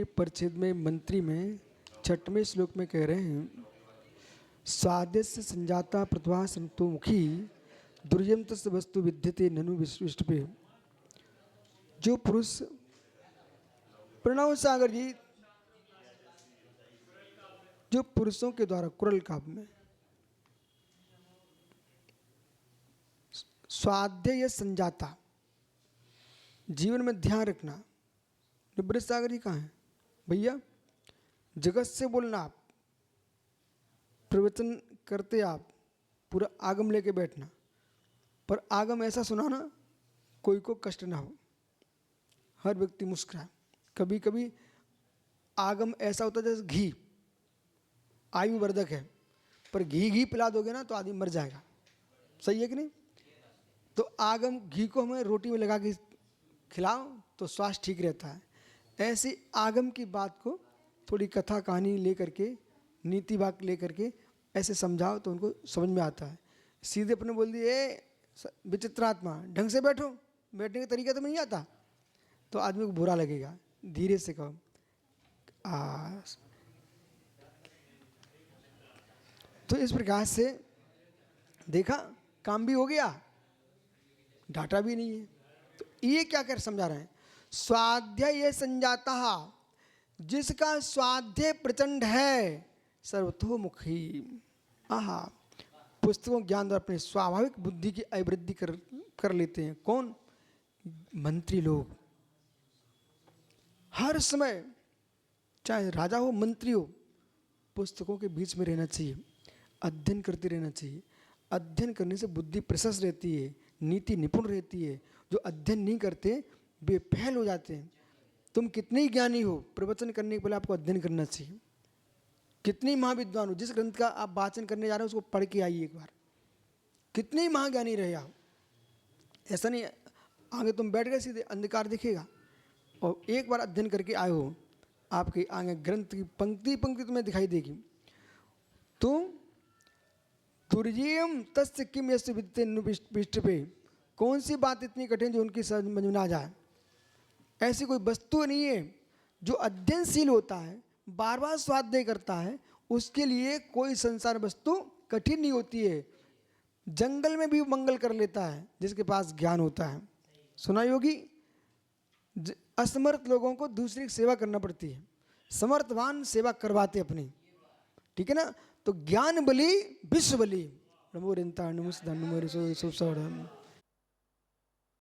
परिच्छेद में मंत्री में 6वें श्लोक में कह रहे हैं, स्वाद्यस्य संजाता प्रतिभा संतोमुखी दुर्यंतस्य वस्तु विद्यते ननु विशिष्ट पे। जो पुरुष, प्रणव सागर जी, जो पुरुषों के द्वारा कुरल काव्य में स्वाध्याय संजाता, जीवन में ध्यान रखना। निवृत्त सागर जी कहाँ हैं भैया? जगत से बोलना, आप प्रवचन करते आप पूरा आगम लेके बैठना, पर आगम ऐसा सुनाना कोई को कष्ट ना हो, हर व्यक्ति मुस्कुराए। कभी कभी आगम ऐसा होता है जैसे घी आयुवर्धक है, पर घी पिला दोगे ना तो आदमी मर जाएगा। सही है कि नहीं? तो आगम घी को हमें रोटी में लगा के खिलाओ तो स्वास्थ्य ठीक रहता है। ऐसी आगम की बात को थोड़ी कथा कहानी लेकर के, नीति वाक्य लेकर के ऐसे समझाओ तो उनको समझ में आता है। सीधे अपने बोल दिए विचित्र आत्मा ढंग से बैठो, बैठने का तरीका तो नहीं आता, तो आदमी को बुरा लगेगा। धीरे से कहो तो इस प्रकार से देखा, काम भी हो गया, डाटा भी नहीं है। तो ये क्या कर समझा रहे हैं? स्वाध्याय संजाता, जिसका स्वाध्याय प्रचंड है, सर्वतोमुखी। आहा, पुस्तकों ज्ञान द्वारा अपने स्वाभाविक बुद्धि की अभिवृद्धि कर लेते हैं। कौन? मंत्री लोग। हर समय चाहे राजा हो मंत्री हो, पुस्तकों के बीच में रहना चाहिए, अध्ययन करते रहना चाहिए। अध्ययन करने से बुद्धि प्रशस्त रहती है, नीति निपुण रहती है। जो अध्ययन नहीं करते वे फेल हो जाते हैं। तुम कितने ही ज्ञानी हो, प्रवचन करने के पहले आपको अध्ययन करना चाहिए। कितने महाविद्वान हो, जिस ग्रंथ का आप वाचन करने जा रहे हो उसको पढ़ के आइए एक बार। कितने ही महाज्ञानी रहे आप, ऐसा नहीं आगे तुम बैठ गए सीधे अंधकार दिखेगा। और एक बार अध्ययन करके आए हो, आपके आगे ग्रंथ की पंक्ति पंक्ति तुम्हें दिखाई देगी। तो दुर्जेयम तस्य किम यस्य विद्यते पृष्ठ पे, कौन सी बात इतनी कठिन जो उनकी समझ में ना जाए? ऐसी कोई वस्तु नहीं है। जो अध्ययनशील होता है, बार बार स्वाध्याय करता है, उसके लिए कोई संसार वस्तु कठिन नहीं होती है। जंगल में भी मंगल कर लेता है जिसके पास ज्ञान होता है। सुना योगी, असमर्थ लोगों को दूसरी सेवा करना पड़ती है, समर्थवान सेवा करवाते अपनी। ठीक है ना? तो ज्ञान बली विश्व बली। नमो रिंता नमो सिद्धांत नमो